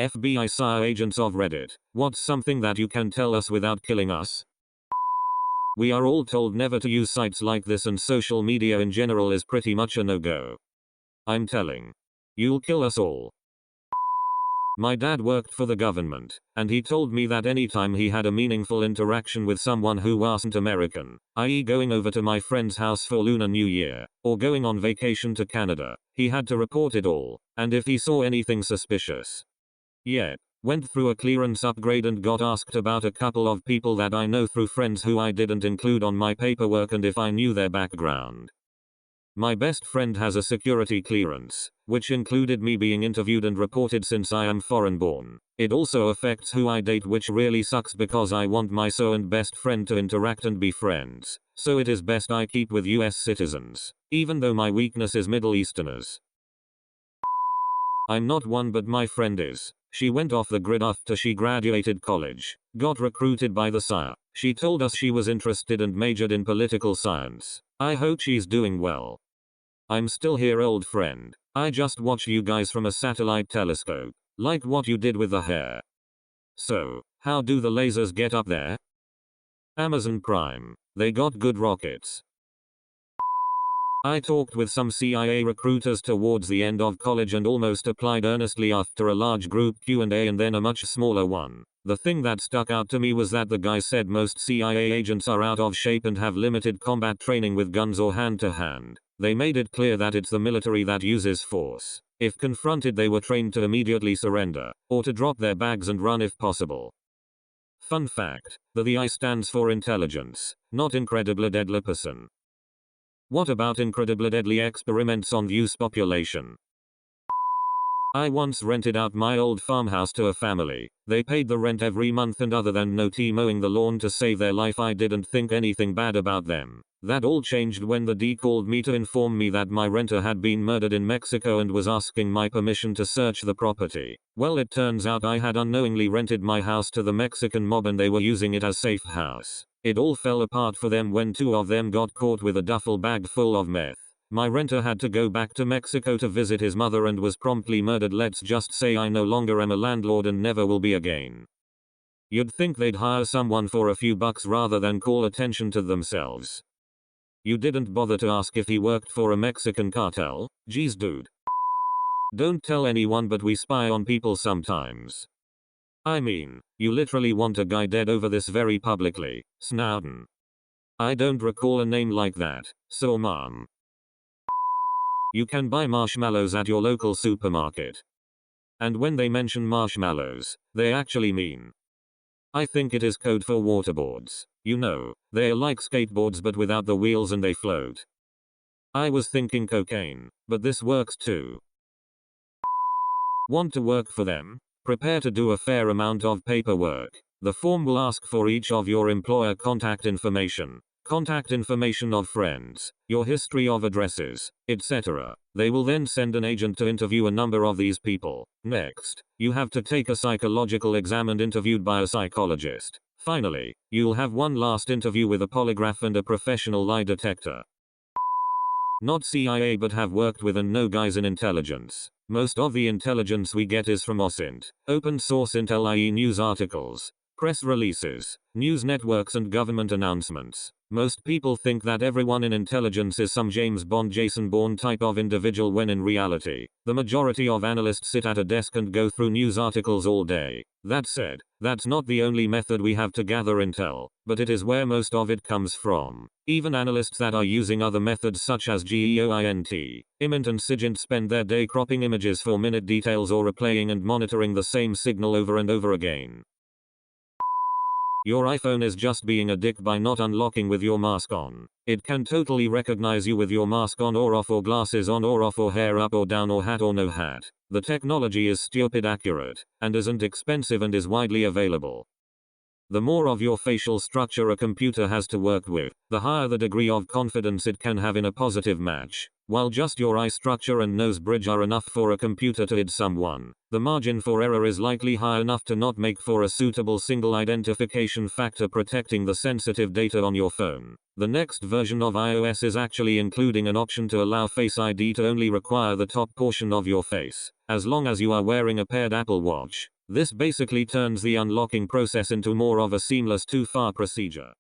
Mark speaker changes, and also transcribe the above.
Speaker 1: FBI sire agents of Reddit, what's something that you can tell us without killing us? We are all told never to use sites like this, and social media in general is pretty much a no-go. I'm telling. You'll kill us all. My dad worked for the government, and he told me that anytime he had a meaningful interaction with someone who wasn't American, i.e. going over to my friend's house for Lunar New Year, or going on vacation to Canada, he had to report it all, and if he saw anything suspicious. Yet, went through a clearance upgrade and got asked about a couple of people that I know through friends who I didn't include on my paperwork and if I knew their background. My best friend has a security clearance, which included me being interviewed and reported since I am foreign born. It also affects who I date, which really sucks because I want my so and best friend to interact and be friends, so it is best I keep with US citizens, even though my weakness is Middle Easterners. I'm not one, but my friend is. She went off the grid after she graduated college, got recruited by the sire. She told us she was interested and majored in political science. I hope she's doing well. I'm still here, old friend. I just watch you guys from a satellite telescope, like what you did with the hair. So, how do the lasers get up there? Amazon Prime. They got good rockets. I talked with some CIA recruiters towards the end of college and almost applied earnestly after a large group Q&A and then a much smaller one. The thing that stuck out to me was that the guy said most CIA agents are out of shape and have limited combat training with guns or hand-to-hand. They made it clear that it's the military that uses force. If confronted, they were trained to immediately surrender, or to drop their bags and run if possible. Fun fact, the I stands for intelligence, not incredibly deadly person. What about incredibly deadly experiments on youth population? I once rented out my old farmhouse to a family. They paid the rent every month, and other than not mowing the lawn to save their life, I didn't think anything bad about them. That all changed when the D called me to inform me that my renter had been murdered in Mexico and was asking my permission to search the property. Well, it turns out I had unknowingly rented my house to the Mexican mob and they were using it as safe house. It all fell apart for them when two of them got caught with a duffel bag full of meth. My renter had to go back to Mexico to visit his mother and was promptly murdered. Let's just say I no longer am a landlord and never will be again. You'd think they'd hire someone for a few bucks rather than call attention to themselves. You didn't bother to ask if he worked for a Mexican cartel? Geez, dude. Don't tell anyone, but we spy on people sometimes. I mean, you literally want a guy dead over this very publicly. Snowden. I don't recall a name like that, so mom. You can buy marshmallows at your local supermarket. And when they mention marshmallows, they actually mean. I think it is code for waterboards. You know, they're like skateboards but without the wheels and they float. I was thinking cocaine, but this works too. Want to work for them? Prepare to do a fair amount of paperwork. The form will ask for each of your employer contact information of friends, your history of addresses, etc. They will then send an agent to interview a number of these people. Next, you have to take a psychological exam and interviewed by a psychologist. Finally, you'll have one last interview with a polygraph and a professional lie detector. Not CIA, but have worked with and know guys in intelligence. Most of the intelligence we get is from OSINT, open source intel, i.e. news articles, press releases, news networks and government announcements. Most people think that everyone in intelligence is some James Bond, Jason Bourne type of individual, when in reality, the majority of analysts sit at a desk and go through news articles all day. That said, that's not the only method we have to gather intel, but it is where most of it comes from. Even analysts that are using other methods such as GEOINT, IMINT and SIGINT spend their day cropping images for minute details or replaying and monitoring the same signal over and over again. Your iPhone is just being a dick by not unlocking with your mask on. It can totally recognize you with your mask on or off, or glasses on or off, or hair up or down, or hat or no hat. The technology is stupid accurate, and isn't expensive and is widely available. The more of your facial structure a computer has to work with, the higher the degree of confidence it can have in a positive match. While just your eye structure and nose bridge are enough for a computer to ID someone, the margin for error is likely high enough to not make for a suitable single identification factor protecting the sensitive data on your phone. The next version of iOS is actually including an option to allow Face ID to only require the top portion of your face, as long as you are wearing a paired Apple Watch. This basically turns the unlocking process into more of a seamless two-far procedure.